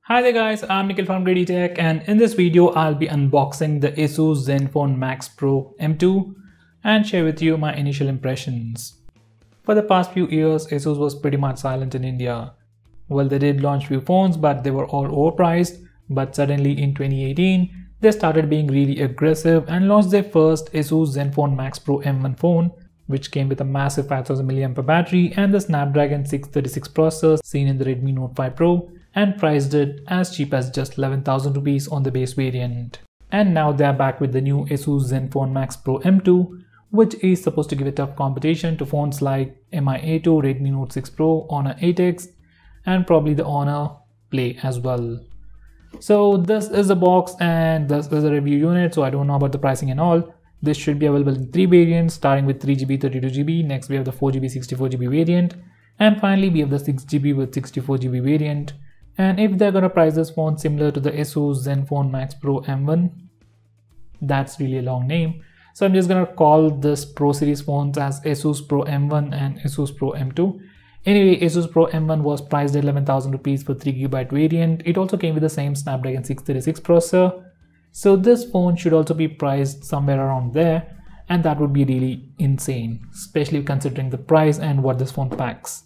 Hi there guys, I'm Nikhil from GreedyTech, and in this video I'll be unboxing the Asus Zenfone Max Pro M2 and share with you my initial impressions. For the past few years, Asus was pretty much silent in India. Well, they did launch few phones, but they were all overpriced. But suddenly in 2018, they started being really aggressive and launched their first Asus Zenfone Max Pro M1 phone, which came with a massive 5000 mAh battery and the Snapdragon 636 processor seen in the Redmi Note 5 Pro, and priced it as cheap as just 11,000 rupees on the base variant. And now they are back with the new Asus Zenfone Max Pro M2, which is supposed to give a tough competition to phones like Mi A2, Redmi Note 6 Pro, Honor 8X, and probably the Honor Play as well. So this is the box and this is a review unit, so I don't know about the pricing and all. This should be available in 3 variants, starting with 3GB, 32GB. Next we have the 4GB, 64GB variant, and finally we have the 6GB with 64GB variant. And if they're gonna price this phone similar to the Asus Zenfone Max Pro M1, that's really a long name, so I'm just gonna call this Pro series phones as Asus Pro M1 and Asus Pro M2. Anyway, Asus Pro M1 was priced at 11,000 rupees for 3GB variant. It also came with the same Snapdragon 636 processor, so this phone should also be priced somewhere around there, and that would be really insane, especially considering the price and what this phone packs.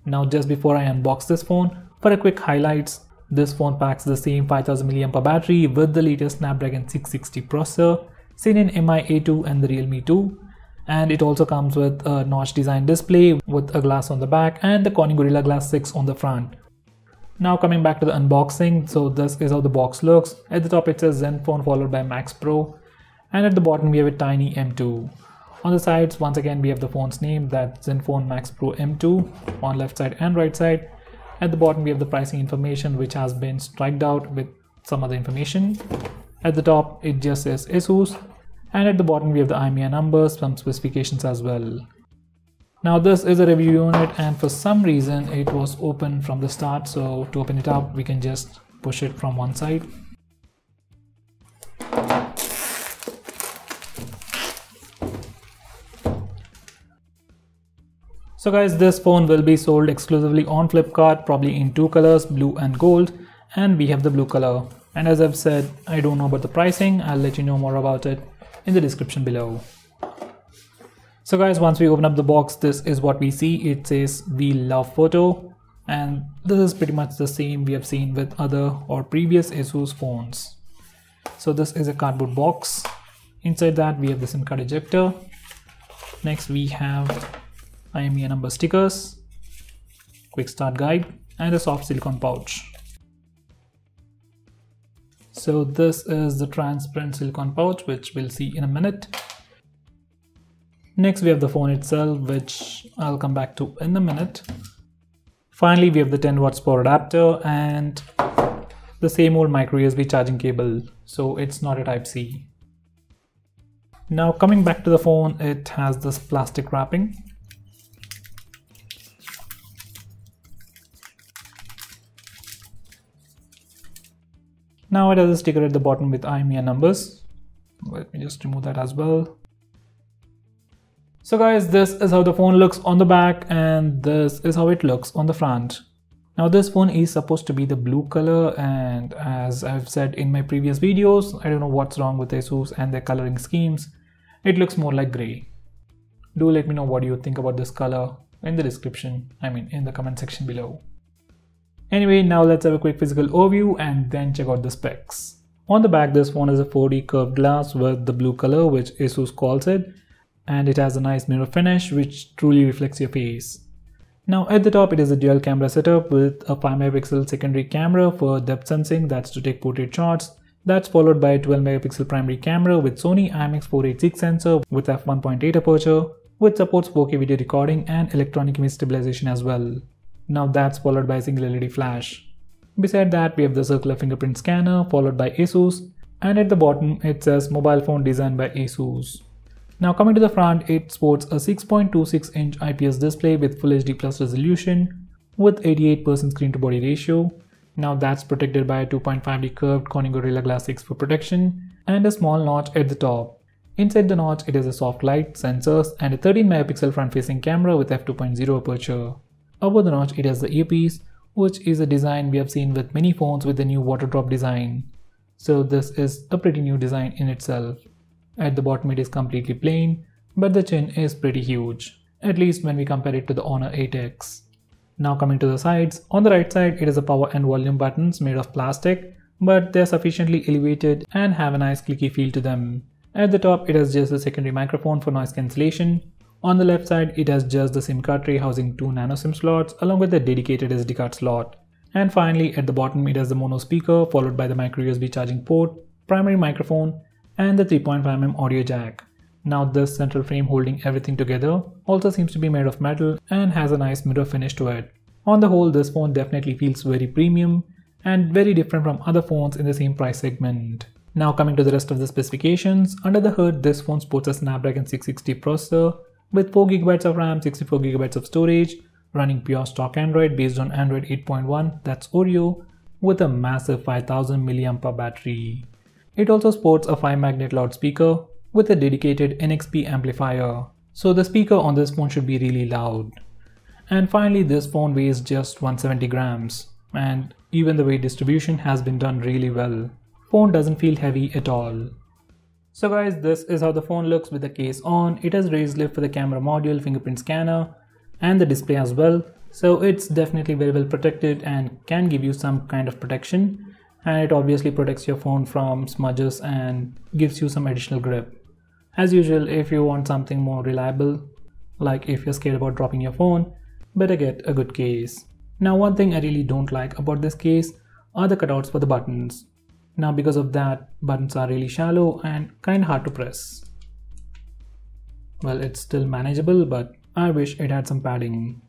Now, just before I unbox this phone, for a quick highlights, this phone packs the same 5000 mAh battery with the latest Snapdragon 660 processor seen in Mi A2 and the Realme 2, and it also comes with a notch design display with a glass on the back and the Corning Gorilla Glass 6 on the front. Now coming back to the unboxing, so this is how the box looks. At the top it says Zenfone followed by Max Pro, and at the bottom we have a tiny M2. On the sides, once again we have the phone's name, that's Zenfone Max Pro M2 on left side and right side. At the bottom we have the pricing information, which has been striked out with some other information. At the top it just says Asus, and at the bottom we have the IMEI numbers, some specifications as well. Now this is a review unit, and for some reason it was open from the start, so to open it up we can just push it from one side. So guys, this phone will be sold exclusively on Flipkart, probably in 2 colors, blue and gold, and we have the blue color. And as I've said, I don't know about the pricing. I'll let you know more about it in the description below. So guys, once we open up the box, this is what we see. It says "We love photo," and this is pretty much the same we have seen with other or previous Asus phones. So this is a cardboard box. Inside that we have the SIM card ejector. Next we have IMEI number stickers, quick start guide, and a soft silicone pouch. So this is the transparent silicone pouch, which we'll see in a minute. Next we have the phone itself, which I'll come back to in a minute. Finally we have the 10 watts power adapter and the same old micro USB charging cable, so it's not a Type-C. Now coming back to the phone, it has this plastic wrapping. Now it has a sticker at the bottom with IMEI numbers. Let me just remove that as well. So guys, this is how the phone looks on the back, and this is how it looks on the front. Now this phone is supposed to be the blue color, and as I've said in my previous videos, I don't know what's wrong with Asus and their coloring schemes. It looks more like gray. Do let me know what you think about this color in the description, in the comment section below. Anyway, now let's have a quick physical overview and then check out the specs. On the back, this phone is a 4D curved glass with the blue color, which Asus calls it, and it has a nice mirror finish which truly reflects your face. Now at the top it is a dual camera setup with a 5MP secondary camera for depth sensing, that's to take portrait shots. That's followed by a 12MP primary camera with Sony IMX486 sensor with f1.8 aperture, which supports 4K video recording and electronic image stabilization as well. Now that's followed by a single LED flash. Beside that we have the circular fingerprint scanner followed by Asus, and at the bottom it says mobile phone designed by Asus. Now coming to the front, it sports a 6.26 inch IPS display with Full HD Plus resolution with 88% screen to body ratio. Now that's protected by a 2.5D curved Corning Gorilla Glass 6 for protection and a small notch at the top. Inside the notch it is a soft light, sensors, and a 13MP front facing camera with f2.0 aperture. Above the notch it has the earpiece, which is a design we have seen with many phones with the new water drop design. So this is a pretty new design in itself. At the bottom it is completely plain, but the chin is pretty huge, at least when we compare it to the Honor 8X. Now coming to the sides, on the right side it is a power and volume buttons made of plastic, but they are sufficiently elevated and have a nice clicky feel to them. At the top it has just a secondary microphone for noise cancellation. On the left side it has just the SIM card tray housing 2 nano SIM slots along with a dedicated SD card slot. And finally at the bottom it has the mono speaker followed by the micro USB charging port, primary microphone and the 3.5mm audio jack. Now this central frame holding everything together also seems to be made of metal and has a nice mirror finish to it. On the whole, this phone definitely feels very premium and very different from other phones in the same price segment. Now coming to the rest of the specifications, under the hood this phone sports a Snapdragon 660 processor with 4GB of RAM, 64GB of storage, running pure stock Android based on Android 8.1, that's Oreo, with a massive 5000 mAh battery. It also sports a 5-magnet loudspeaker with a dedicated NXP amplifier, so the speaker on this phone should be really loud. And finally this phone weighs just 170 grams, and even the weight distribution has been done really well. Phone doesn't feel heavy at all. So guys, this is how the phone looks with the case on. It has raised lid for the camera module, fingerprint scanner and the display as well. So it's definitely very well protected and can give you some kind of protection. And it obviously protects your phone from smudges and gives you some additional grip. As usual, if you want something more reliable, like if you're scared about dropping your phone, better get a good case. Now one thing I really don't like about this case are the cutouts for the buttons. Now because of that, buttons are really shallow and kind of hard to press. Well, it's still manageable, but I wish it had some padding.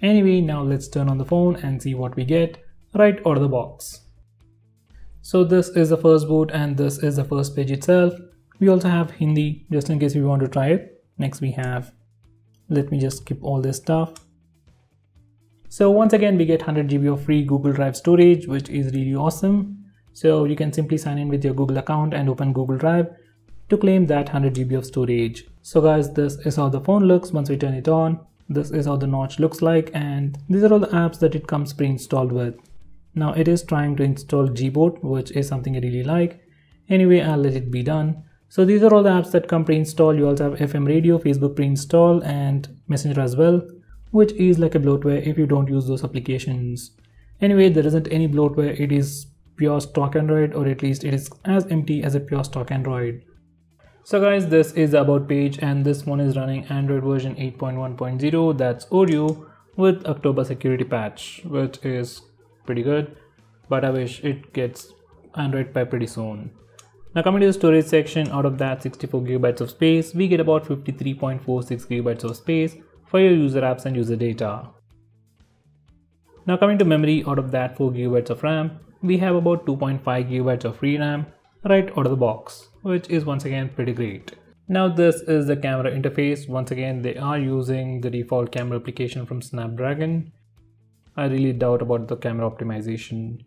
Anyway, now let's turn on the phone and see what we get right out of the box. So this is the first boot and this is the first page itself. We also have Hindi just in case we want to try it. Next we have, let me just skip all this stuff. So once again we get 100 GB of free Google Drive storage, which is really awesome. So you can simply sign in with your Google account and open Google Drive to claim that 100 GB of storage. So guys, this is how the phone looks once we turn it on. This is how the notch looks like, and these are all the apps that it comes pre-installed with. Now it is trying to install Gboot, which is something I really like. Anyway, I'll let it be done. So these are all the apps that come pre-installed. You also have FM radio, Facebook pre-installed and Messenger as well, which is like a bloatware if you don't use those applications. Anyway, there isn't any bloatware. It is pure stock Android, or at least it is as empty as a pure stock Android. So guys, this is the about page and this one is running Android version 8.1.0, that's Oreo, with October security patch, which is pretty good, but I wish it gets Android Pie pretty soon. Now coming to the storage section, out of that 64 GB of space, we get about 53.46 GB of space for your user apps and user data. Now coming to memory, out of that 4 GB of RAM, we have about 2.5 GB of free RAM right out of the box, which is once again pretty great. Now this is the camera interface. Once again they are using the default camera application from Snapdragon. I really doubt about the camera optimization.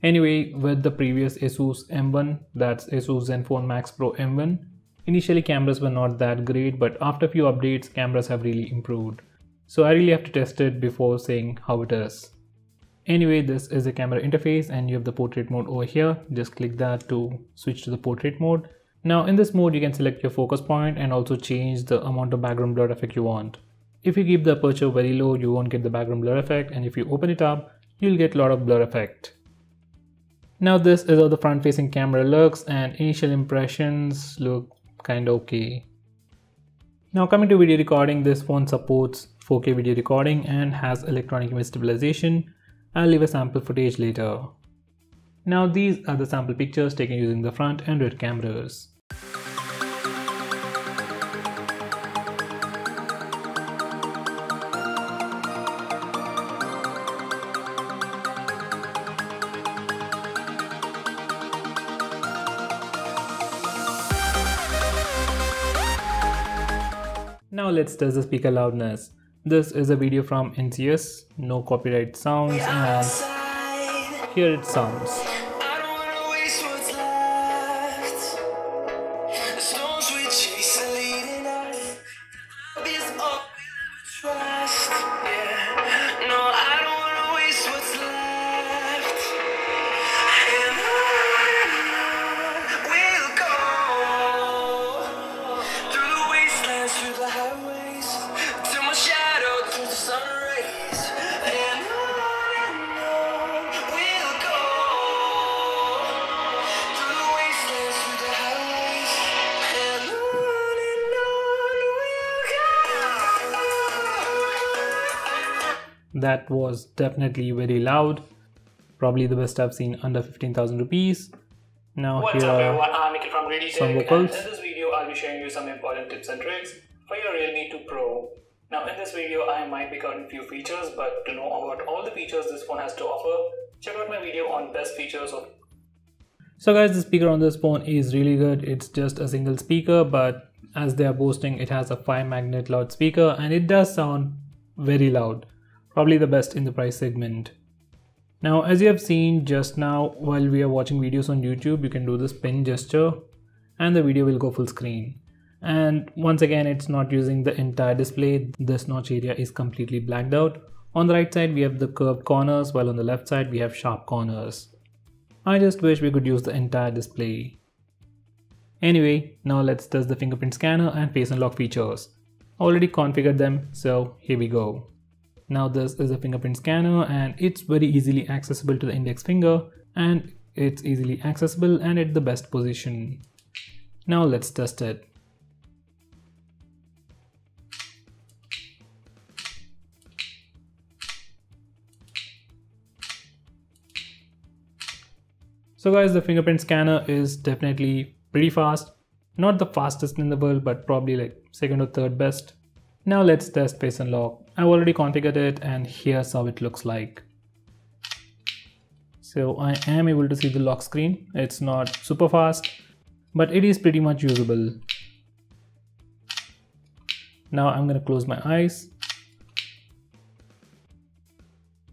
Anyway, with the previous Asus M1, that's Asus Zenfone Max Pro M1, initially cameras were not that great, but after a few updates cameras have really improved. So I really have to test it before saying how it is. Anyway, this is the camera interface and you have the portrait mode over here. Just click that to switch to the portrait mode. Now in this mode you can select your focus point and also change the amount of background blur effect you want. If you keep the aperture very low, you won't get the background blur effect, and if you open it up, you'll get a lot of blur effect. Now this is how the front facing camera looks, and initial impressions look kinda okay. Now coming to video recording, this phone supports 4K video recording and has electronic image stabilization. I'll leave a sample footage later. Now these are the sample pictures taken using the front and rear cameras. Now let's test the speaker loudness. This is a video from NCS, no copyright sounds, and here it sounds. that was definitely very loud. Probably the best I've seen under 15,000 rupees. Now What's here up are everyone, I'm Nikhil from GreedyTech, some vocals. and in this video I'll be sharing you some important tips and tricks for your Realme 2 Pro. Now in this video I might be covering few features, but to know about all the features this phone has to offer, check out my video on best features of. So guys, the speaker on this phone is really good. It's just a single speaker, but as they are boasting, it has a 5-magnet loudspeaker and it does sound very loud. Probably the best in the price segment. Now, as you have seen just now while we are watching videos on YouTube, you can do this pin gesture and the video will go full screen. And once again, it's not using the entire display. This notch area is completely blacked out. On the right side, we have the curved corners, while on the left side, we have sharp corners. I just wish we could use the entire display. Anyway, now let's test the fingerprint scanner and face unlock features. Already configured them, so here we go. Now this is a fingerprint scanner and it's very easily accessible to the index finger, and it's easily accessible and at the best position. Now let's test it. So guys, the fingerprint scanner is definitely pretty fast. Not the fastest in the world, but probably like second or third best. Now let's test face unlock. I've already configured it and here's how it looks like. So I am able to see the lock screen. It's not super fast, but it is pretty much usable. Now I'm gonna close my eyes.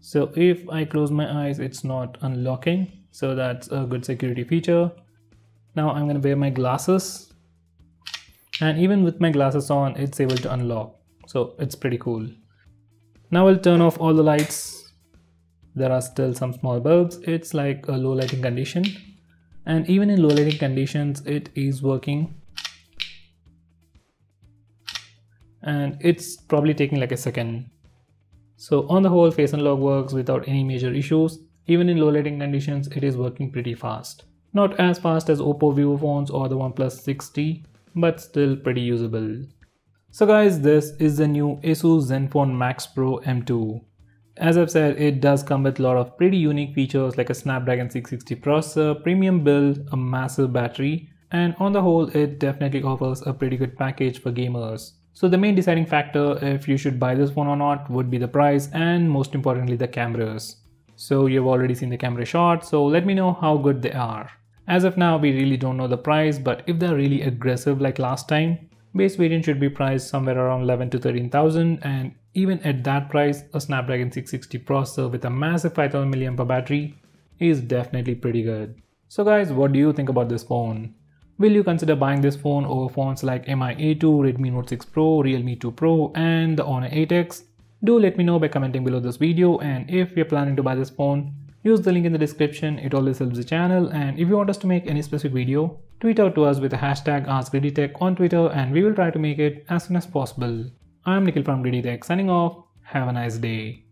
So if I close my eyes, it's not unlocking. So that's a good security feature. Now I'm gonna wear my glasses. And even with my glasses on, it's able to unlock. So it's pretty cool. Now I'll turn off all the lights. There are still some small bulbs. It's like a low lighting condition. And even in low lighting conditions, it is working. And it's probably taking like a second. So on the whole, face unlock works without any major issues. Even in low lighting conditions, it is working pretty fast. Not as fast as Oppo Vivo phones or the OnePlus 6T, but still pretty usable. So guys, this is the new Asus Zenfone Max Pro M2. As I've said, it does come with a lot of pretty unique features like a Snapdragon 660 processor, premium build, a massive battery, and on the whole, it definitely offers a pretty good package for gamers. So the main deciding factor if you should buy this phone or not would be the price and most importantly the cameras. So you've already seen the camera shots, so let me know how good they are. As of now, we really don't know the price, but if they're really aggressive like last time, base variant should be priced somewhere around 11 to 13,000, and even at that price, a Snapdragon 660 processor with a massive 5000 mAh battery is definitely pretty good. So guys, what do you think about this phone? Will you consider buying this phone over phones like MI A2, Redmi Note 6 Pro, Realme 2 Pro, and the Honor 8X? Do let me know by commenting below this video, and if you're planning to buy this phone, use the link in the description. It always helps the channel, and if you want us to make any specific video, tweet out to us with the hashtag AskGreedyTech on Twitter and we will try to make it as soon as possible. I'm Nikhil from GreedyTech signing off. Have a nice day.